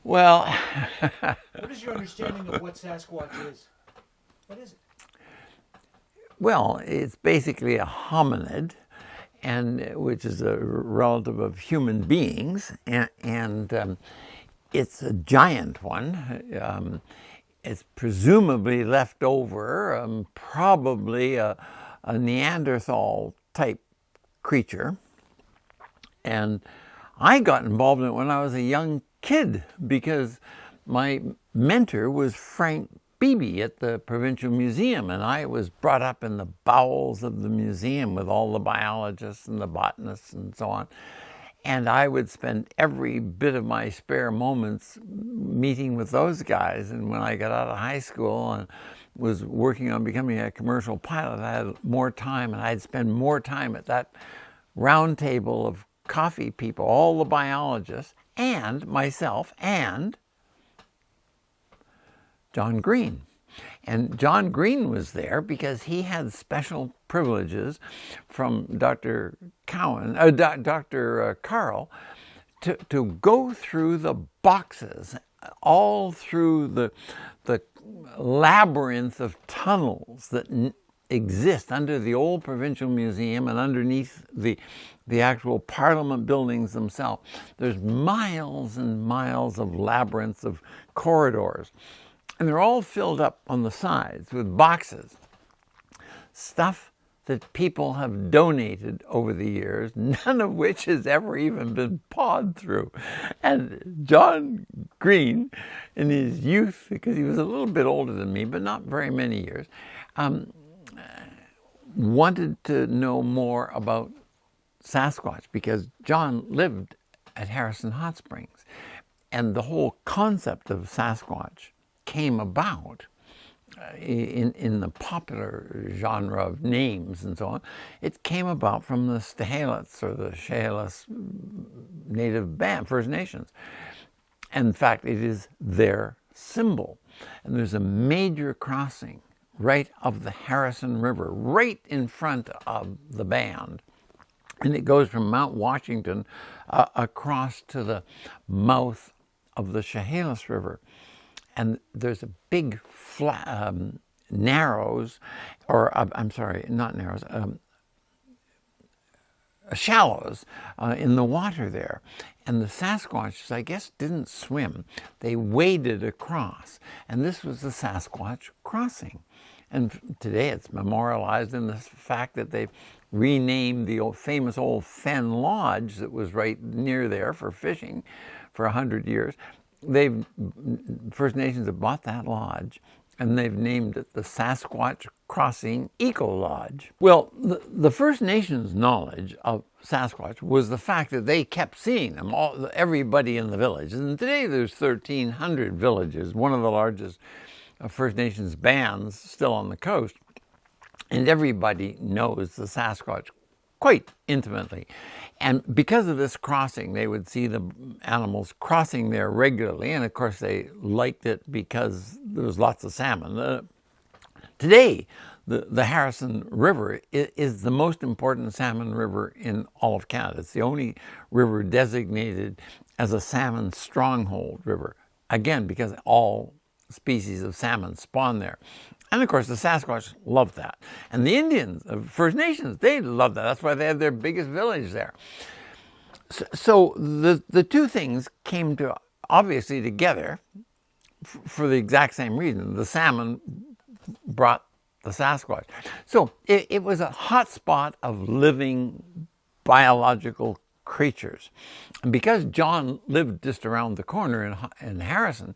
Well, What is your understanding of what Sasquatch is? What is it? well, it's basically a hominid, and which is a relative of human beings, and it's a giant one. It's presumably left over, probably a Neanderthal type creature. And I got involved in it when I was a young kid because my mentor was Frank Beebe at the Provincial Museum, and I was brought up in the bowels of the museum with all the biologists and the botanists and so on. And I would spend every bit of my spare moments meeting with those guys. And when I got out of high school and was working on becoming a commercial pilot, I had more time, and I'd spend more time at that round table of coffee people, all the biologists, and myself, and John Green. And John Green was there because he had special privileges from Dr. Carl to go through the boxes, all through the labyrinth of tunnels that exist under the old Provincial Museum and underneath the actual Parliament buildings themselves. There's miles and miles of labyrinths of corridors. And they're all filled up on the sides with boxes. Stuff that people have donated over the years, none of which has ever even been pawed through. And John Green, in his youth, because he was a little bit older than me, but not very many years, wanted to know more about Sasquatch because John lived at Harrison Hot Springs. And the whole concept of Sasquatch came about in the popular genre of names and so on. It came about from the Stahalites, or the Chehalis native band, First Nations. In fact, it is their symbol. And there's a major crossing right of the Harrison River, right in front of the band. And it goes from Mount Washington across to the mouth of the Chehalis River. And there's a big narrows, or I'm sorry, not narrows, shallows in the water there. And the Sasquatches, I guess, didn't swim. They waded across. And this was the Sasquatch crossing. And today it's memorialized in the fact that they've renamed the famous old Fen Lodge that was right near there for fishing for 100 years. First Nations have bought that lodge, and they've named it the Sasquatch Crossing Eco Lodge. Well, the First Nations knowledge of Sasquatch was the fact that they kept seeing them, everybody in the village. And today there's 1,300 villages, one of the largest First Nations bands still on the coast. And everybody knows the Sasquatch quite intimately. And because of this crossing, they would see the animals crossing there regularly. And of course, they liked it because there was lots of salmon. Today, the Harrison River is the most important salmon river in all of Canada. It's the only river designated as a salmon stronghold river. Again, because all species of salmon spawn there. And of course, the Sasquatch loved that. And the Indians, First Nations, they loved that. That's why they had their biggest village there. So the two things came to obviously together for the exact same reason. The salmon brought the Sasquatch. So it was a hot spot of living biological creatures. And because John lived just around the corner in Harrison,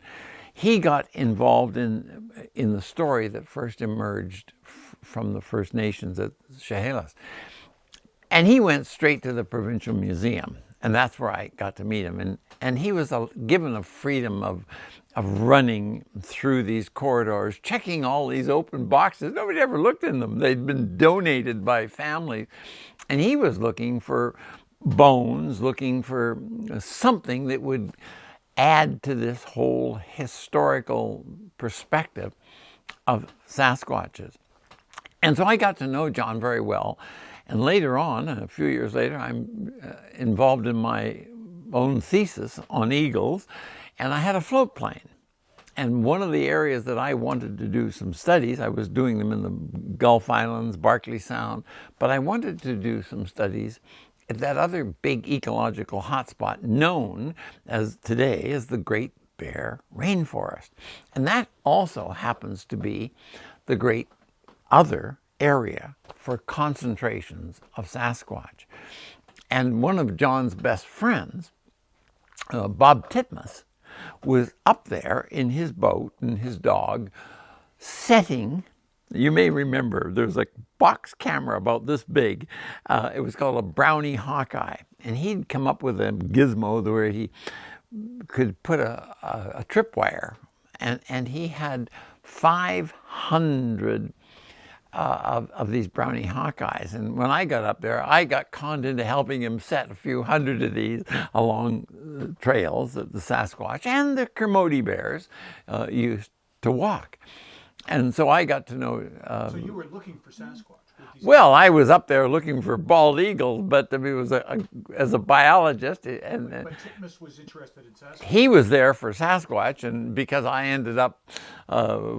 he got involved in the story that first emerged from the First Nations at Chehalis. And he went straight to the Provincial Museum, and that's where I got to meet him. And he was given a freedom of running through these corridors, checking all these open boxes. Nobody ever looked in them. They'd been donated by families. And he was looking for bones, looking for something that would add to this whole historical perspective of Sasquatches. And so I got to know John very well. And later on, a few years later, I'm involved in my own thesis on eagles. And I had a float plane. And one of the areas that I wanted to do some studies, I was doing them in the Gulf Islands, Barkley Sound, but I wanted to do some studies at that other big ecological hotspot known as today as the Great Bear Rainforest. And that also happens to be the great other area for concentrations of Sasquatch. And one of John's best friends, Bob Titmus, was up there in his boat and his dog setting. You may remember there's a box camera about this big. It was called a Brownie Hawkeye. And he'd come up with a gizmo where he could put a tripwire. And he had 500 of these Brownie Hawkeyes. And when I got up there, I got conned into helping him set a few hundred of these along the trails that the Sasquatch and the Kermode bears used to walk. And so I got to know... so you were looking for Sasquatch? Well, I was up there looking for bald eagles, but it was as a biologist. But Titmus was interested in Sasquatch. He was there for Sasquatch, and because I ended up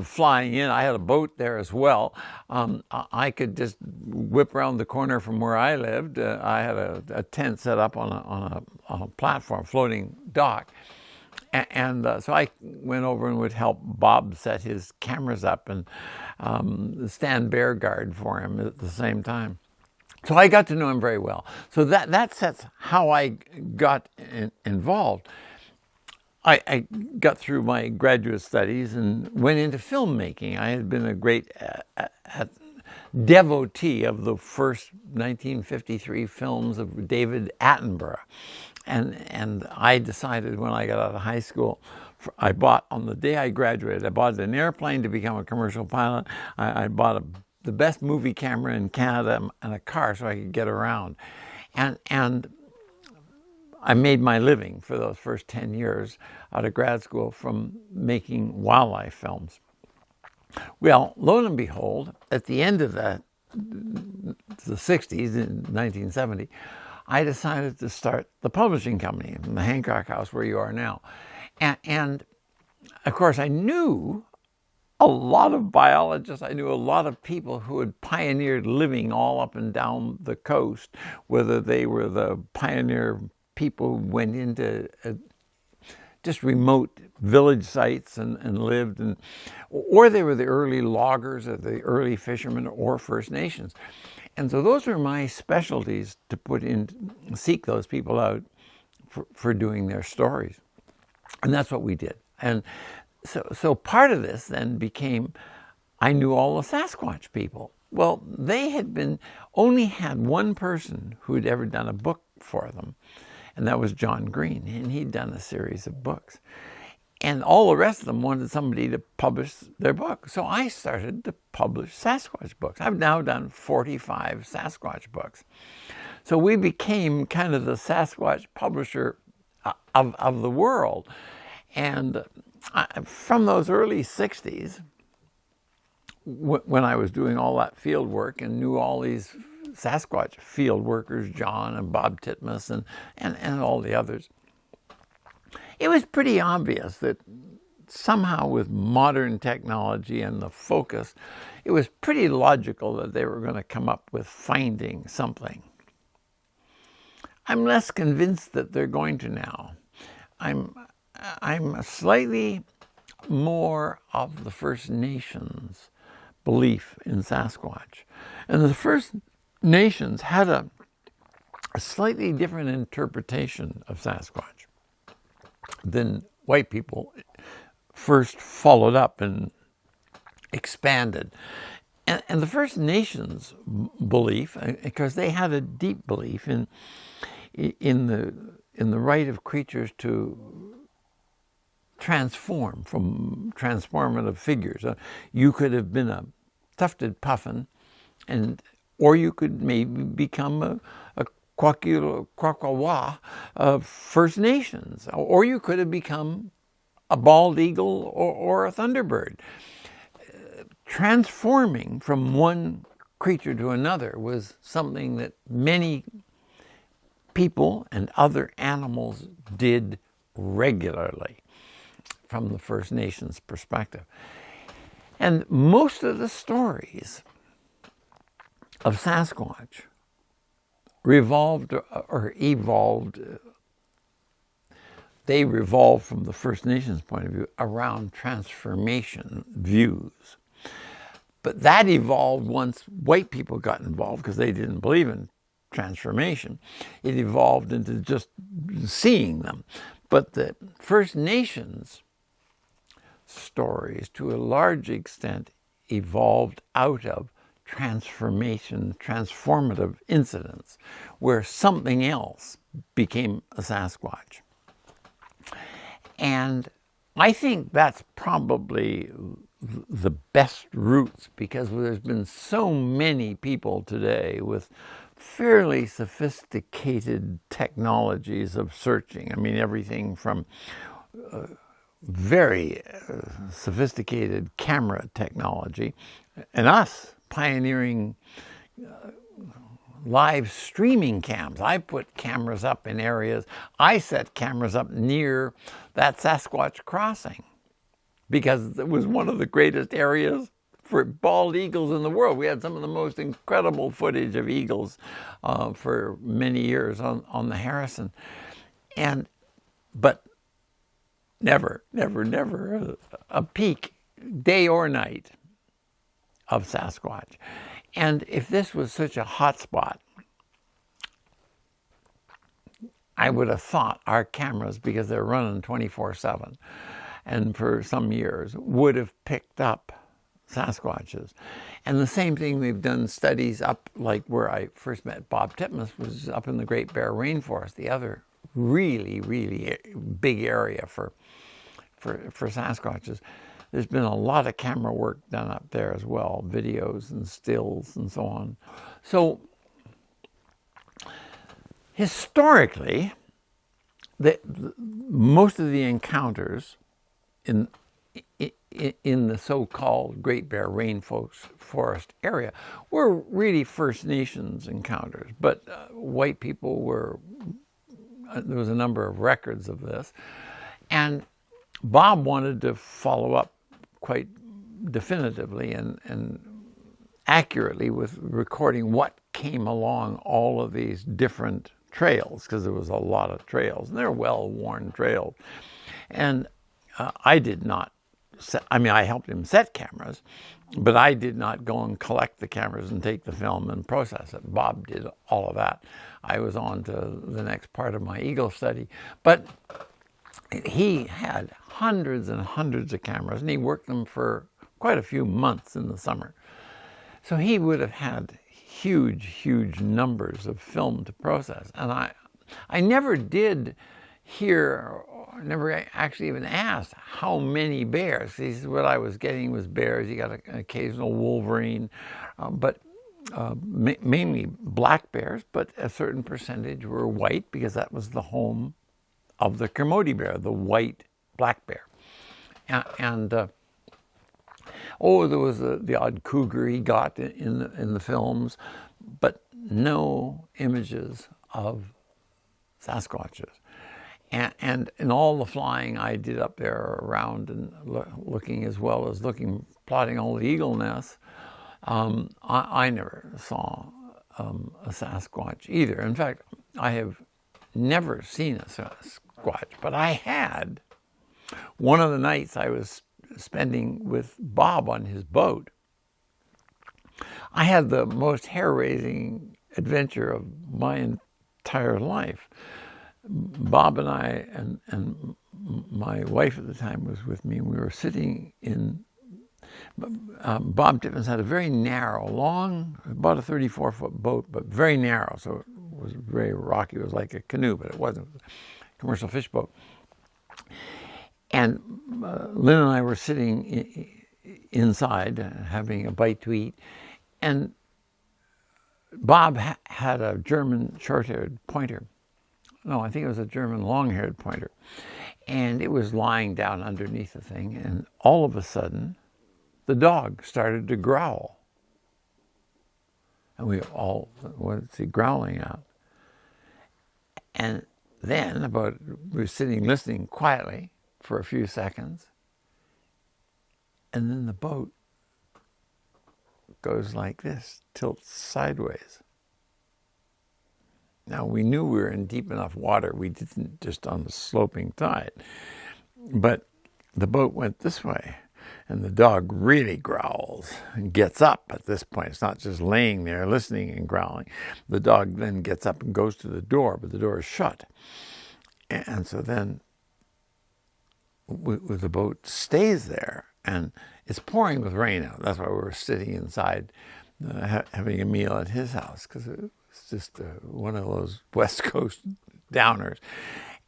flying in, I had a boat there as well. I could just whip around the corner from where I lived. I had a tent set up on a platform, floating dock. And so I went over and would help Bob set his cameras up and stand bear guard for him at the same time. So I got to know him very well. So that sets how I got involved. I got through my graduate studies and went into filmmaking. I had been a great devotee of the first 1953 films of David Attenborough. And I decided when I got out of high school, I bought, on the day I graduated, I bought an airplane to become a commercial pilot. I bought the best movie camera in Canada and a car so I could get around. And I made my living for those first 10 years out of grad school from making wildlife films. Well, lo and behold, at the end of the 60s, in 1970, I decided to start the publishing company in the Hancock house where you are now. And of course, I knew a lot of biologists. I knew a lot of people who had pioneered living all up and down the coast, whether they were the pioneer people who went into just remote village sites and lived, or they were the early loggers or the early fishermen or First Nations. And so those were my specialties to seek those people out for doing their stories. And that's what we did. And so part of this then became, I knew all the Sasquatch people. Well, they had only had one person who had ever done a book for them, and that was John Green, and he'd done a series of books. And all the rest of them wanted somebody to publish their book. So I started to publish Sasquatch books. I've now done 45 Sasquatch books. So we became kind of the Sasquatch publisher of the world. And from those early 60s, when I was doing all that field work and knew all these Sasquatch field workers, John and Bob Titmus and all the others, it was pretty obvious that somehow with modern technology and the focus, it was pretty logical that they were going to come up with finding something. I'm less convinced that they're going to now. I'm slightly more of the First Nations belief in Sasquatch. And the First Nations had a slightly different interpretation of Sasquatch than white people first followed up and expanded. And the First Nations belief, because they had a deep belief in the right of creatures to transform from transformative figures. You could have been a tufted puffin, or you could maybe become a Kwakwa of First Nations, or you could have become a bald eagle or a thunderbird. Transforming from one creature to another was something that many people and other animals did regularly. from the First Nations perspective. And most of the stories of Sasquatch revolved or evolved, they revolved from the First Nations point of view around transformation views. But that evolved once white people got involved because they didn't believe in transformation. It evolved into just seeing them. But the First Nations stories, to a large extent, evolved out of transformation, transformative incidents, where something else became a Sasquatch. And I think that's probably the best routes, because there's been so many people today with fairly sophisticated technologies of searching. I mean, everything from very sophisticated camera technology, and us pioneering live streaming cams. I put cameras up in areas. I set cameras up near that Sasquatch crossing because it was one of the greatest areas for bald eagles in the world. We had some of the most incredible footage of eagles for many years on the Harrison. But never a peak, day or night, of Sasquatch. And if this was such a hot spot, I would have thought our cameras, because they're running 24/7, and for some years, would have picked up Sasquatches. And the same thing, we've done studies up, like where I first met Bob Titmus was up in the Great Bear Rainforest, the other really big area for Sasquatches. There's been a lot of camera work done up there as well, videos and stills and so on. So historically, most of the encounters in the so-called Great Bear Rainforest area were really First Nations encounters, but white people were, there was a number of records of this. And Bob wanted to follow up quite definitively and accurately with recording what came along all of these different trails, because there was a lot of trails, and they're well-worn trails. And I did not I helped him set cameras, but I did not go and collect the cameras and take the film and process it. Bob did all of that. I was on to the next part of my eagle study. But he had hundreds and hundreds of cameras, and he worked them for quite a few months in the summer. So he would have had huge numbers of film to process. And I never did hear, or never actually even asked how many bears. He said what I was getting was bears. You got an occasional wolverine, but mainly black bears, but a certain percentage were white, because that was the home of the Kermode bear, the white black bear. And there was the odd cougar he got in the films, but no images of Sasquatches. And in all the flying I did up there around and looking, as well as plotting all the eagle nests, I never saw a Sasquatch either. In fact, I have never seen a Sasquatch, but I had one of the nights I was spending with Bob on his boat. I had the most hair-raising adventure of my entire life. Bob and I, and my wife at the time was with me, and we were sitting in, Bob Titmus had a very narrow, long, about a 34-foot boat, but very narrow, so it was very rocky. It was like a canoe, but it wasn't. It was a commercial fish boat. And Lynn and I were sitting inside, having a bite to eat, and Bob had a German short-haired pointer. No, I think it was a German long-haired pointer. And it was lying down underneath the thing, and all of a sudden, the dog started to growl. And we all, what's he growling at? And then, we were sitting listening quietly for a few seconds, and then the boat goes like this, tilts sideways. Now, we knew we were in deep enough water. We didn't just on the sloping tide. But the boat went this way, and the dog really growls and gets up at this point. It's not just laying there listening and growling. The dog then gets up and goes to the door, but the door is shut. And so then the boat stays there, and it's pouring with rain out. That's why we were sitting inside having a meal at his house, because it's just one of those West Coast downers.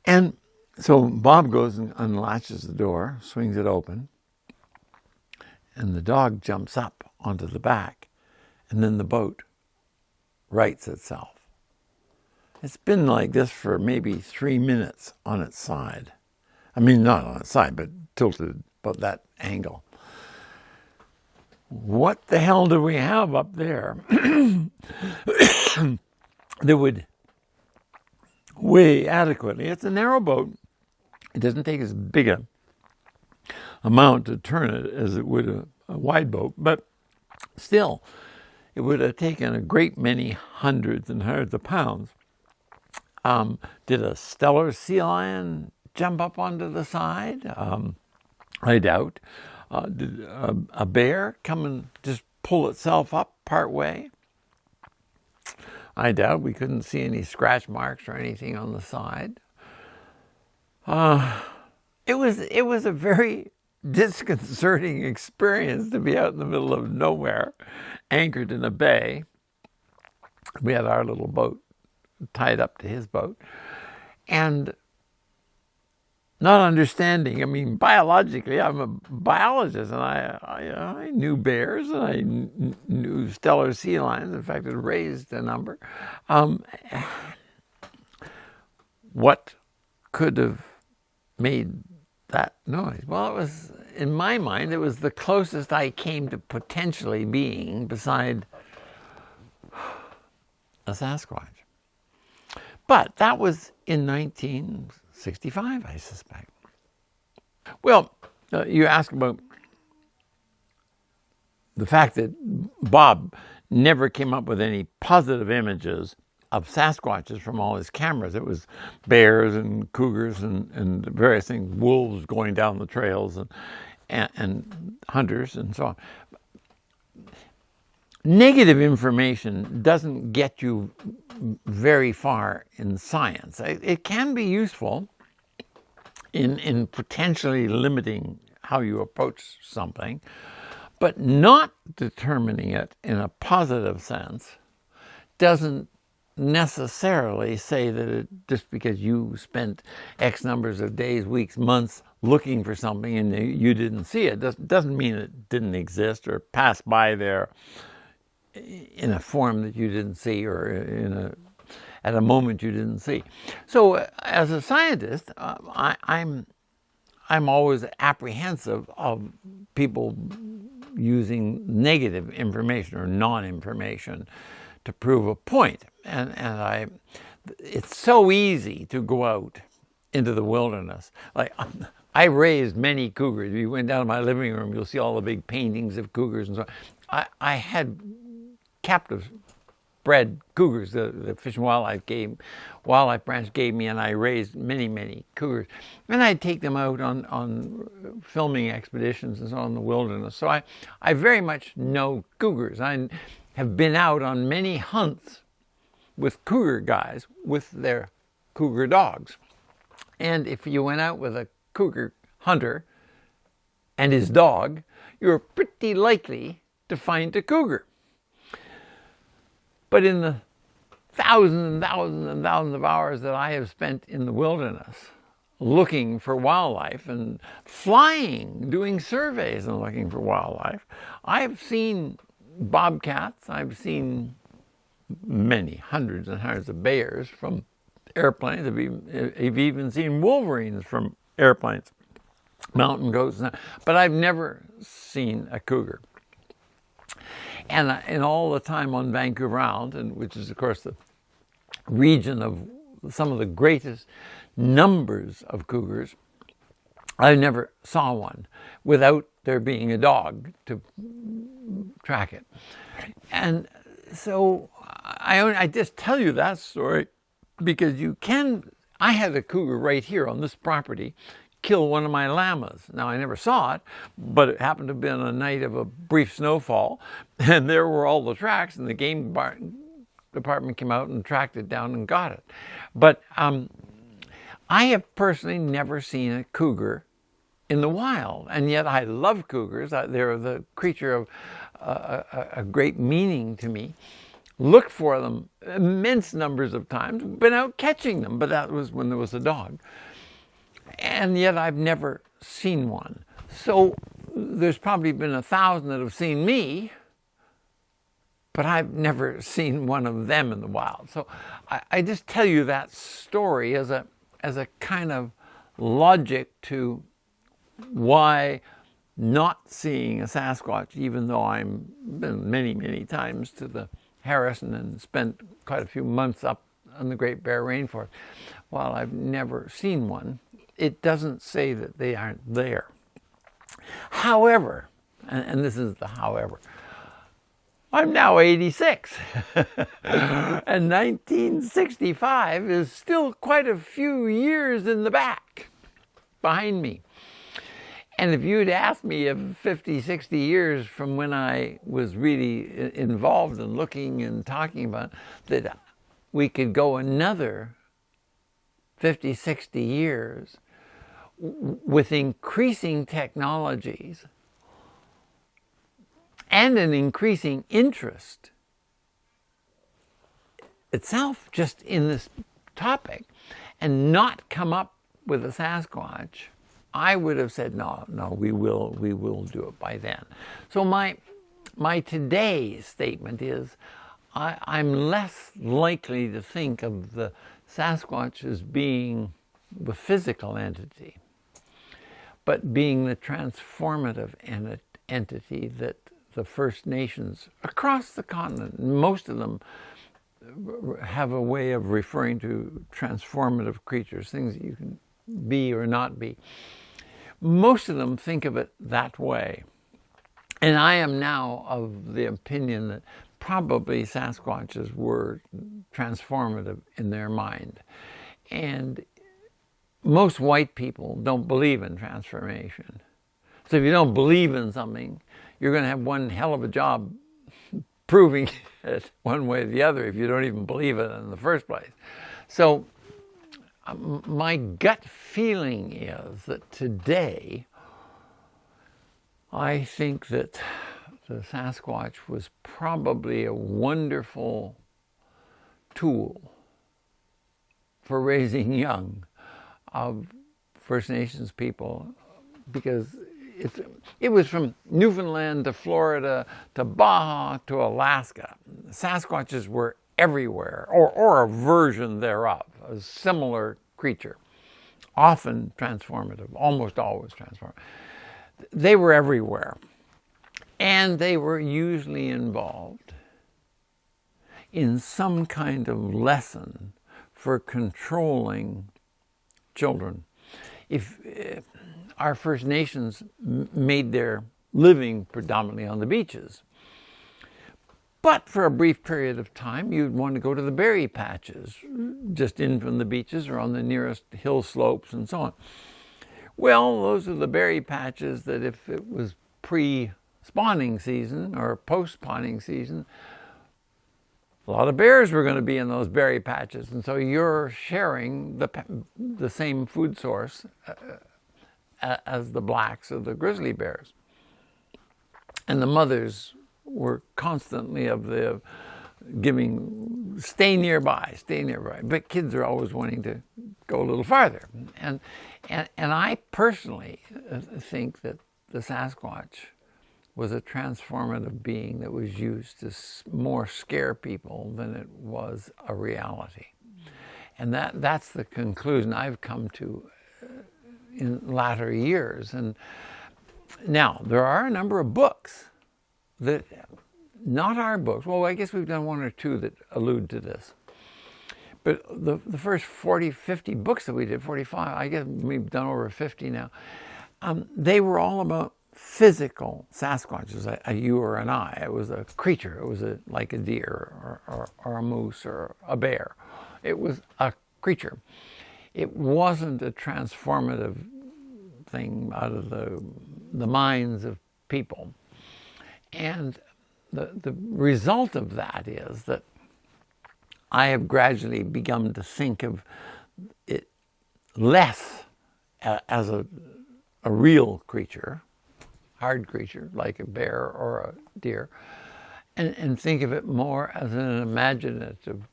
And so Bob goes and unlatches the door, swings it open, and the dog jumps up onto the back, and then the boat rights itself. It's been like this for maybe 3 minutes on its side. I mean, not on its side, but tilted about that angle. What the hell do we have up there that would weigh adequately? It's a narrow boat. It doesn't take as big a amount to turn it as it would a wide boat, but still, it would have taken a great many hundreds and hundreds of pounds. Did a stellar sea lion jump up onto the side? I doubt. Did a bear come and just pull itself up part way? I doubt. We couldn't see any scratch marks or anything on the side. It was a very disconcerting experience to be out in the middle of nowhere, anchored in a bay. We had our little boat tied up to his boat, and not understanding. I mean, biologically, I'm a biologist, and I knew bears, and I knew stellar sea lions. In fact, it raised a number. What could have made that noise? Well, it was, in my mind, it was the closest I came to potentially being beside a Sasquatch. But that was in 1965, I suspect. Well, you ask about the fact that Bob never came up with any positive images of Sasquatches from all his cameras. It was bears and cougars and various things, wolves going down the trails and hunters and so on. Negative information doesn't get you very far in science. It can be useful in potentially limiting how you approach something, but not determining it in a positive sense doesn't necessarily say that it, just because you spent X numbers of days, weeks, months looking for something and you didn't see it, doesn't mean it didn't exist or pass by there in a form that you didn't see or at a moment you didn't see. So as a scientist, I'm always apprehensive of people using negative information or non-information to prove a point. And it's so easy to go out into the wilderness. Like, I raised many cougars. If you went down to my living room, you'll see all the big paintings of cougars and so on. I had captive bred cougars. The Fish and Wildlife Branch gave me, and I raised many, many cougars. And I'd take them out on filming expeditions and so on in the wilderness. So I very much know cougars. I have been out on many hunts with cougar guys with their cougar dogs. And if you went out with a cougar hunter and his dog, you're pretty likely to find a cougar. But in the thousands and thousands and thousands of hours that I have spent in the wilderness looking for wildlife and flying, doing surveys and looking for wildlife, I've seen bobcats, I've seen many, hundreds and hundreds of bears from airplanes. I've even seen wolverines from airplanes, mountain goats, but I've never seen a cougar. And in all the time on Vancouver Island, which is, of course, the region of some of the greatest numbers of cougars, I never saw one without there being a dog to track it. And so I just tell you that story because I had a cougar right here on this property kill one of my llamas. Now, I never saw it, but it happened to have been a night of a brief snowfall, and there were all the tracks, and the game department came out and tracked it down and got it. But I have personally never seen a cougar in the wild, and yet I love cougars. They're the creature of a great meaning to me. Looked for them immense numbers of times, been out catching them, but that was when there was a dog. And yet I've never seen one. So there's probably been 1,000 that have seen me, but I've never seen one of them in the wild. So I just tell you that story as a kind of logic to why not seeing a Sasquatch, even though I've been many, many times to the Harrison and spent quite a few months up on the Great Bear Rainforest, while I've never seen one, it doesn't say that they aren't there. However, and this is the however, I'm now 86, and 1965 is still quite a few years in the back behind me. And if you'd asked me if 50, 60 years from when I was really involved in looking and talking about that we could go another 50, 60 years with increasing technologies and an increasing interest itself just in this topic and not come up with a Sasquatch, I would have said, no, we will do it by then. So my today's statement is I'm less likely to think of the Sasquatch as being the physical entity, but being the transformative entity that the First Nations across the continent, most of them have a way of referring to transformative creatures, things that you can be or not be. Most of them think of it that way. And I am now of the opinion that probably Sasquatches were transformative in their mind. And most white people don't believe in transformation. So if you don't believe in something, you're going to have one hell of a job proving it one way or the other if you don't even believe it in the first place. So my gut feeling is that today, I think that the Sasquatch was probably a wonderful tool for raising young of First Nations people, because it was from Newfoundland to Florida to Baja to Alaska. Sasquatches were everywhere, or a version thereof, a similar creature, often transformative, almost always transformative. They were everywhere, and they were usually involved in some kind of lesson for controlling children. If our First Nations made their living predominantly on the beaches, but for a brief period of time, you'd want to go to the berry patches, just in from the beaches or on the nearest hill slopes and so on. Well, those are the berry patches that if it was pre-spawning season or post-spawning season, a lot of bears were going to be in those berry patches. And so you're sharing the same food source as the blacks of the grizzly bears. And the mothers were constantly of the giving, stay nearby. But kids are always wanting to go a little farther. And I personally think that the Sasquatch was a transformative being that was used to more scare people than it was a reality. And that's the conclusion I've come to in latter years. And now, there are a number of books that, not our books, well, I guess we've done one or two that allude to this, But the first 40, 50 books that we did, 45, I guess we've done over 50 now, they were all about physical Sasquatches, a you or an I. It was a creature. It was like a deer or a moose or a bear. It was a creature. It wasn't a transformative thing out of the minds of people. And the result of that is that I have gradually begun to think of it less as a real creature, hard creature like a bear or a deer, and think of it more as an imaginative,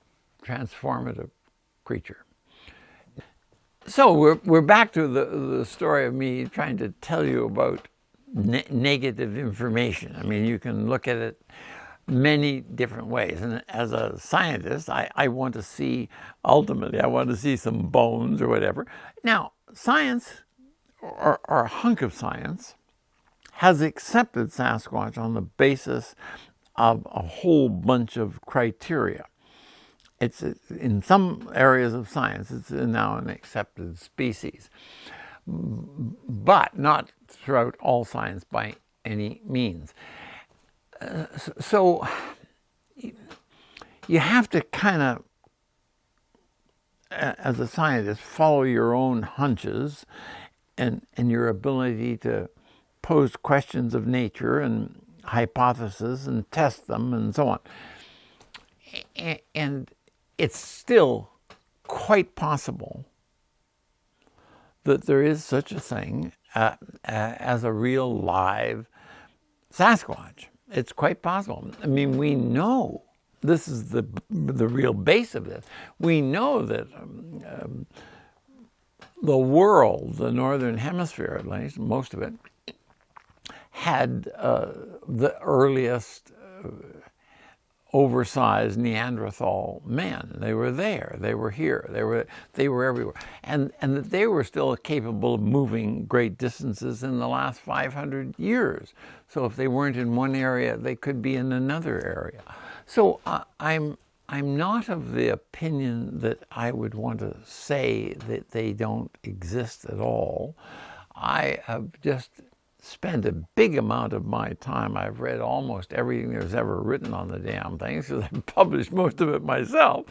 transformative creature. So we're back to the story of me trying to tell you about negative information. I mean, you can look at it many different ways. And as a scientist, I want to see, ultimately, I want to see some bones or whatever. Now, science, or a hunk of science, has accepted Sasquatch on the basis of a whole bunch of criteria. It's in some areas of science, it's now an accepted species, but not throughout all science by any means. So you have to kind of, as a scientist, follow your own hunches and your ability to pose questions of nature and hypotheses and test them and so on. And it's still quite possible that there is such a thing as a real live Sasquatch. It's quite possible. I mean, we know, this is the real base of this, we know that the world, the northern hemisphere at least, most of it, had the earliest oversized Neanderthal men. They were there, they were here, they were everywhere. And that they were still capable of moving great distances in the last 500 years. So if they weren't in one area, they could be in another area. So I'm not of the opinion that I would want to say that they don't exist at all. I have just spend a big amount of my time. I've read almost everything there's ever written on the damn thing, because I've published most of it myself.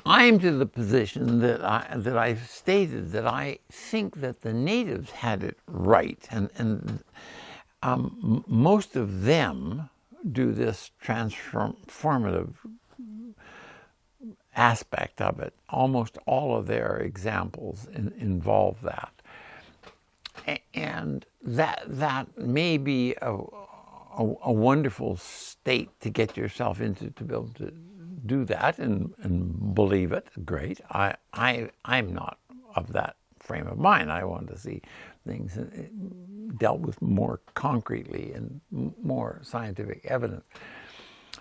I'm to the position that I've stated that I think that the natives had it right, and most of them do this transformative aspect of it. Almost all of their examples involve that. And that may be a wonderful state to get yourself into, to be able to do that and believe it. Great. I'm not of that frame of mind. I want to see things dealt with more concretely and more scientific evidence.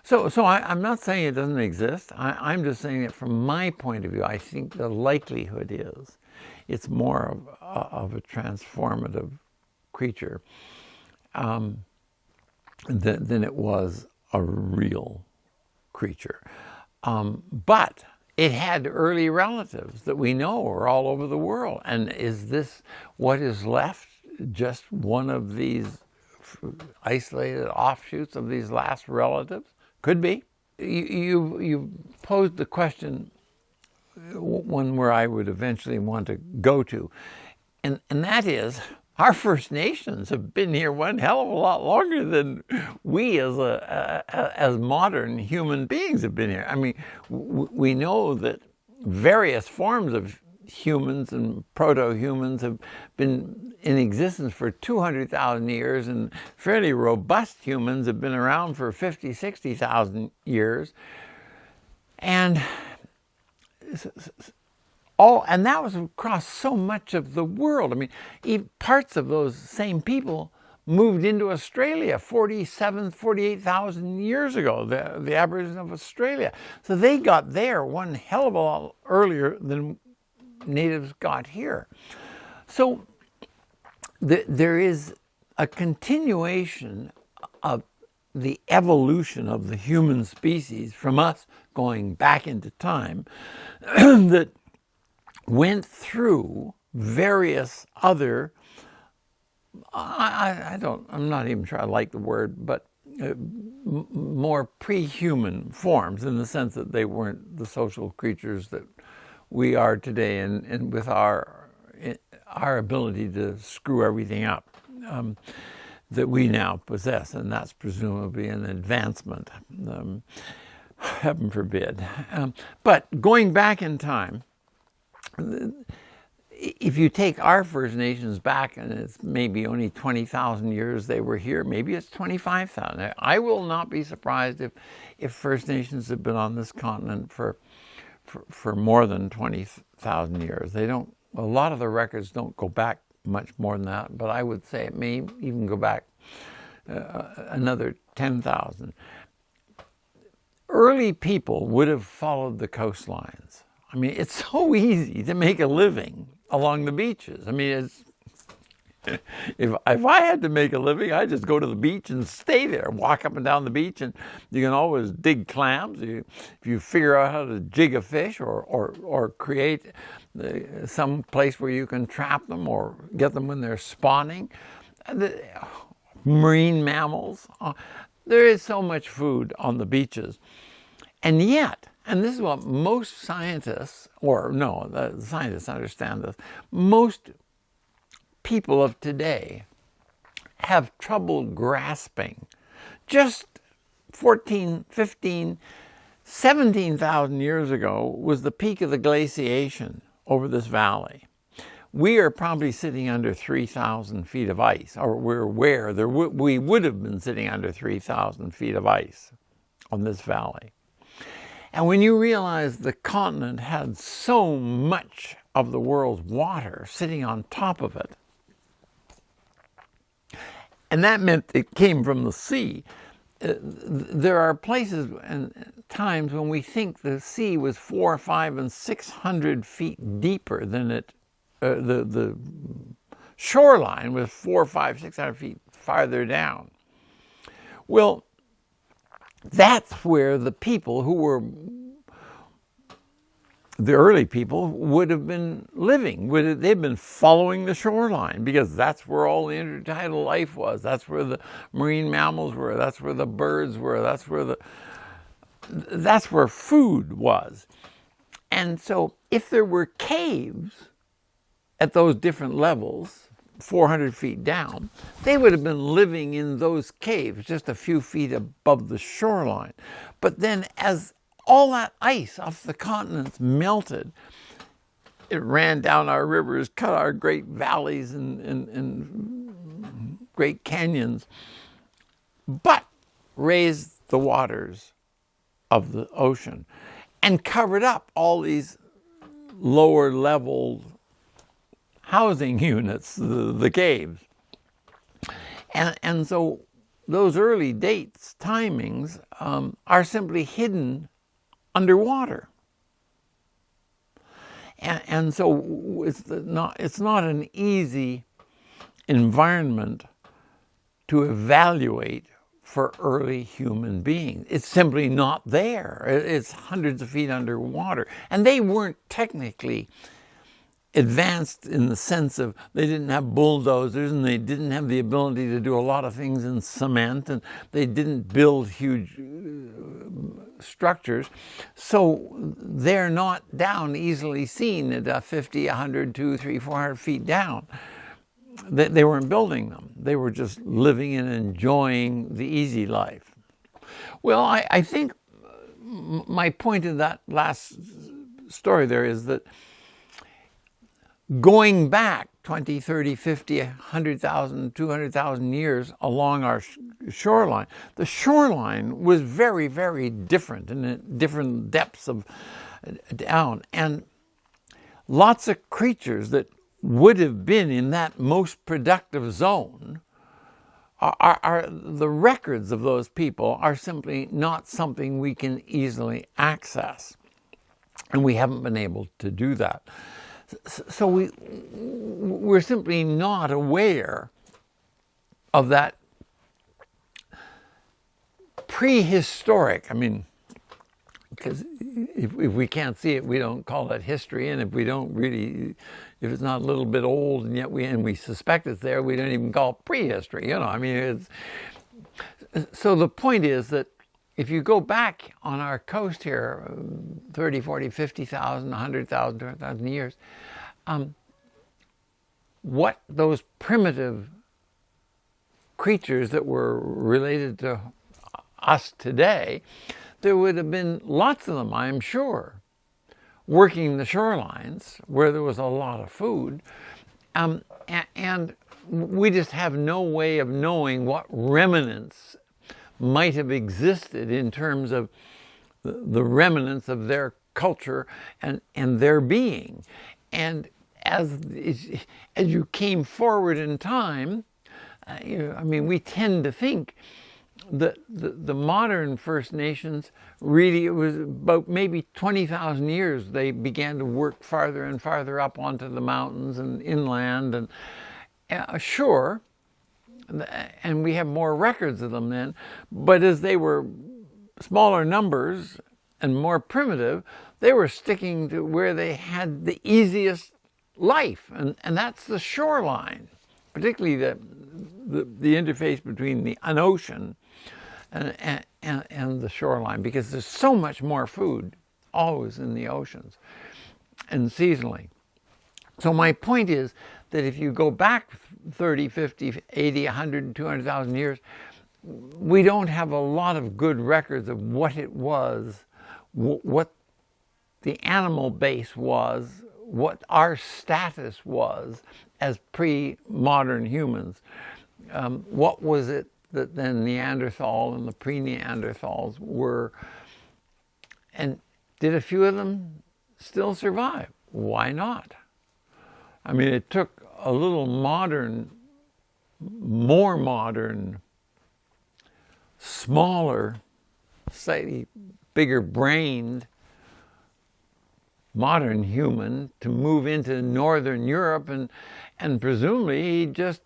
So I'm not saying it doesn't exist. I'm just saying that from my point of view, I think the likelihood is it's more of a transformative creature than it was a real creature. But it had early relatives that we know are all over the world. And is this what is left? Just one of these isolated offshoots of these last relatives? Could be. You posed the question, one where I would eventually want to go to, and that is, our First Nations have been here one hell of a lot longer than we as modern human beings have been here. I mean, we know that various forms of humans and proto-humans have been in existence for 200,000 years, and fairly robust humans have been around for 50, 60,000 years. And that was across so much of the world. I mean, even parts of those same people moved into Australia 48,000 years ago, the Aborigines of Australia. So they got there one hell of a lot earlier than natives got here. So there is a continuation of the evolution of the human species from us going back into time that went through various other, I'm not even sure I like the word, but more pre-human forms, in the sense that they weren't the social creatures that we are today, and with our ability to screw everything up that we now possess, and that's presumably an advancement, heaven forbid. But going back in time, if you take our First Nations back, and it's maybe only 20,000 years they were here, maybe it's 25,000. I will not be surprised if First Nations have been on this continent for more than 20,000 years. They don't. A lot of the records don't go back much more than that, but I would say it may even go back another 10,000. Early people would have followed the coastlines. I mean, it's so easy to make a living along the beaches. I mean, if I had to make a living, I'd just go to the beach and stay there, walk up and down the beach, and you can always dig clams. If you figure out how to jig a fish or create some place where you can trap them or get them when they're spawning. Marine mammals. There is so much food on the beaches. And yet, and this is what most scientists, or no, the scientists understand this, most people of today have trouble grasping. Just 14, 15, 17,000 years ago was the peak of the glaciation over this valley. We are probably sitting under 3,000 feet of ice, or we're aware we would have been sitting under 3,000 feet of ice on this valley. And when you realize the continent had so much of the world's water sitting on top of it, and that meant it came from the sea, there are places and times when we think the sea was 400, 500, and 600 feet deeper than it. The shoreline was 400, 500, 600 feet farther down. Well, that's where the people who were the early people would have been living. They've been following the shoreline, because that's where all the intertidal life was. That's where the marine mammals were. That's where the birds were. That's where food was. And so if there were caves at those different levels, 400 feet down, they would have been living in those caves just a few feet above the shoreline. But then as all that ice off the continents melted, it ran down our rivers, cut our great valleys and great canyons, but raised the waters of the ocean and covered up all these lower level housing units, the caves. And so those early dates, timings, are simply hidden underwater. And so it's not an easy environment to evaluate for early human beings. It's simply not there. It's hundreds of feet underwater. And they weren't technically advanced in the sense of they didn't have bulldozers, and they didn't have the ability to do a lot of things in cement, and they didn't build huge structures. So they're not down easily seen at 50, 100, 200, 300, 400 feet down. They weren't building them. They were just living and enjoying the easy life. Well, I think my point in that last story there is that going back 20, 30, 50, 100,000, 200,000 years along our shoreline, the shoreline was very, very different, and at different depths of down. And lots of creatures that would have been in that most productive zone are the records of those people are simply not something we can easily access. And we haven't been able to do that. So we're simply not aware of that prehistoric. I mean, because if we can't see it, we don't call it history, and if we don't really, if it's not a little bit old and yet we suspect it's there, we don't even call it prehistory. You know, I mean, so the point is that if you go back on our coast here 30, 40, 50,000, 100,000, 200,000 years, what those primitive creatures that were related to us today, there would have been lots of them, I'm sure, working the shorelines where there was a lot of food. And we just have no way of knowing what remnants might have existed in terms of the remnants of their culture and their being. And as you came forward in time, I mean, we tend to think that the modern First Nations really, it was about maybe 20,000 years they began to work farther and farther up onto the mountains and inland, and sure, and we have more records of them then, but as they were smaller numbers and more primitive, they were sticking to where they had the easiest life, and that's the shoreline, particularly the interface between an ocean and the shoreline, because there's so much more food always in the oceans and seasonally. So my point is that if you go back 30, 50, 80, 100, 200,000 years, we don't have a lot of good records of what it was, what the animal base was, what our status was as pre-modern humans. What was it that then Neanderthal and the pre-Neanderthals were, and did a few of them still survive? Why not? I mean, it took a little modern, more modern, smaller, slightly bigger brained modern human to move into Northern Europe, and presumably he just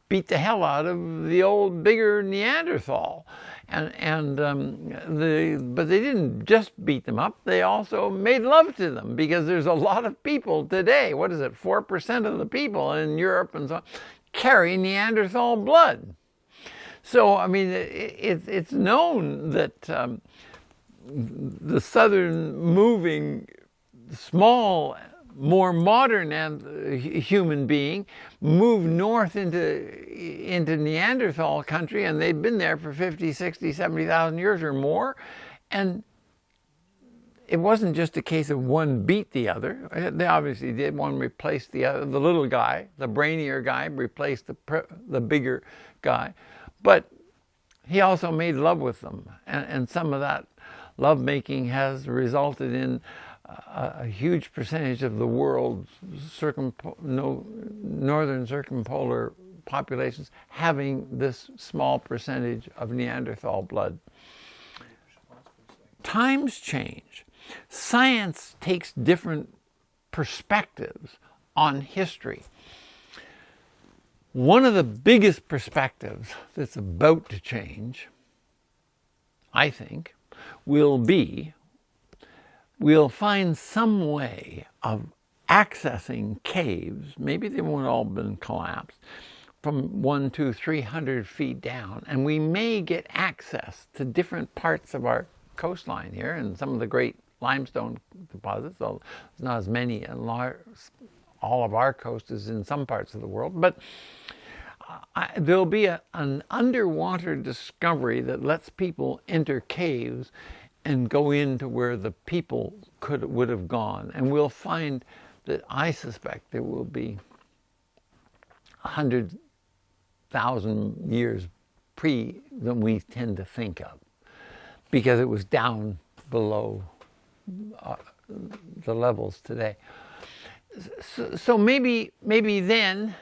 beat the hell out of the old bigger Neanderthal, but they didn't just beat them up, they also made love to them, because there's a lot of people today, what is it, 4% of the people in Europe and so on, carry Neanderthal blood. So I mean, it's known that the southern moving small, more modern human being moved north into Neanderthal country, and they'd been there for 50, 60, 70,000 years or more. And it wasn't just a case of one beat the other. They obviously did. One replaced the other. The little guy, the brainier guy, replaced the bigger guy. But he also made love with them. And some of that lovemaking has resulted in a huge percentage of the world's northern circumpolar populations having this small percentage of Neanderthal blood. Times change. Science takes different perspectives on history. One of the biggest perspectives that's about to change, I think, will be we'll find some way of accessing caves, maybe they won't all been collapsed, from 100, 200, 300 feet down, and we may get access to different parts of our coastline here and some of the great limestone deposits, though there's not as many and all of our coast is in some parts of the world, but there'll be an underwater discovery that lets people enter caves and go into where the people would have gone. And we'll find that I suspect there will be 100,000 years pre than we tend to think of, because it was down below the levels today. So maybe then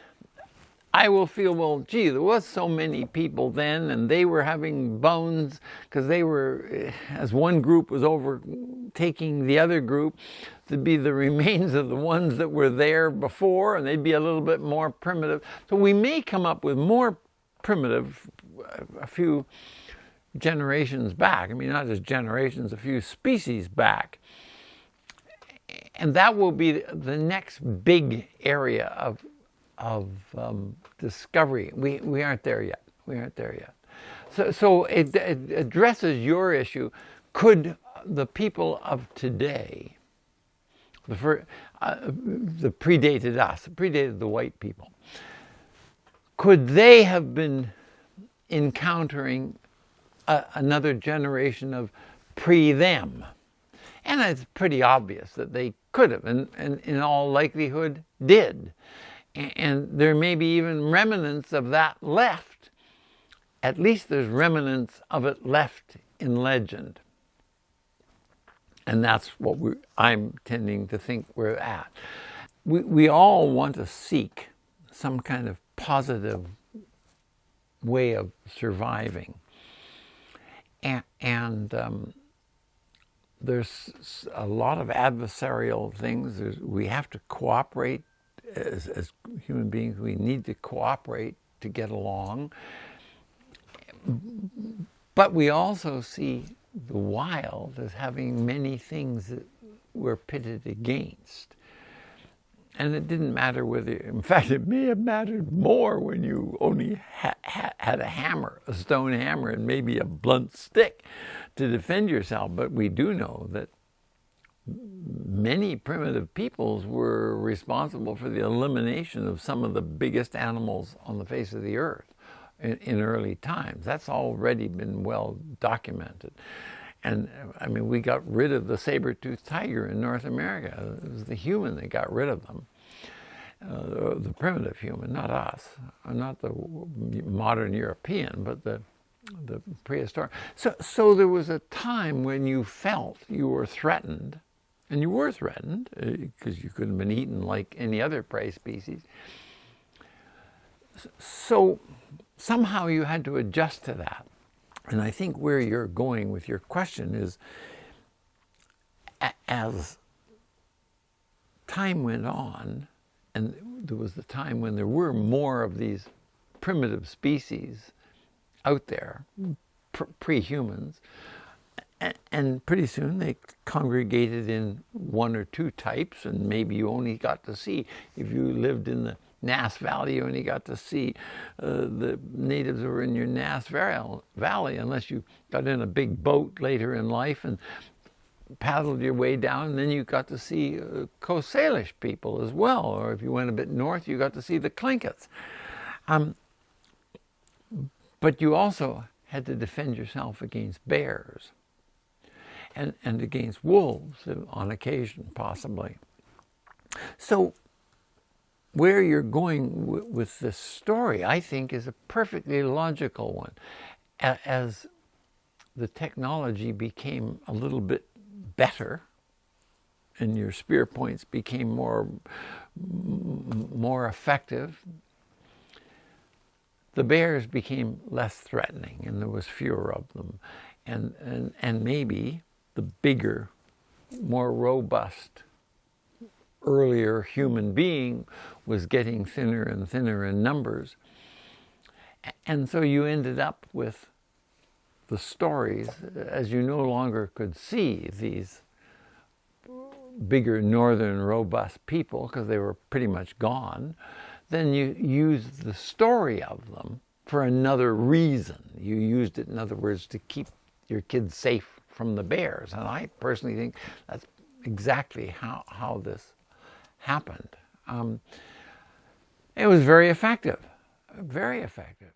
I will feel, well, gee, there was so many people then, and they were having bones, because they were, as one group was overtaking the other group, to be the remains of the ones that were there before, and they'd be a little bit more primitive. So we may come up with more primitive, a few generations back. I mean, not just generations, a few species back. And that will be the next big area of discovery. We aren't there yet. We aren't there yet. So it addresses your issue. Could the people of today, that predated us, predated the white people, could they have been encountering another generation of pre-them? And it's pretty obvious that they could have, and in all likelihood did. And there may be even remnants of that left. At least there's remnants of it left in legend. And that's what I'm tending to think we're at. We all want to seek some kind of positive way of surviving. And there's a lot of adversarial things. We have to cooperate as human beings. We need to cooperate to get along. But we also see the wild as having many things that we're pitted against. And it didn't matter whether, in fact, it may have mattered more when you only had a hammer, a stone hammer, and maybe a blunt stick to defend yourself. But we do know that many primitive peoples were responsible for the elimination of some of the biggest animals on the face of the earth in early times. That's already been well documented. And I mean, we got rid of the saber-toothed tiger in North America. It was the human that got rid of them. The primitive human, not us, not the modern European, but the prehistoric. So there was a time when you felt you were threatened, and you were threatened because you couldn't have been eaten like any other prey species. So somehow you had to adjust to that. And I think where you're going with your question is, as time went on, and there was the time when there were more of these primitive species out there, pre-humans, and pretty soon they congregated in one or two types, and maybe you only got to see, if you lived in the Nass Valley, you only got to see the natives who were in your Nass Valley, unless you got in a big boat later in life and paddled your way down, and then you got to see Coast Salish people as well, or if you went a bit north, you got to see the Tlinkits. But you also had to defend yourself against bears and against wolves on occasion, possibly. So where you're going with this story, I think, is a perfectly logical one. As the technology became a little bit better, and your spear points became more effective, the bears became less threatening, and there was fewer of them. And maybe the bigger, more robust, earlier human being was getting thinner and thinner in numbers. And so you ended up with the stories, as you no longer could see these bigger northern robust people because they were pretty much gone, then you used the story of them for another reason. You used it, in other words, to keep your kids safe from the bears. And I personally think that's exactly how this happened. It was very effective, very effective.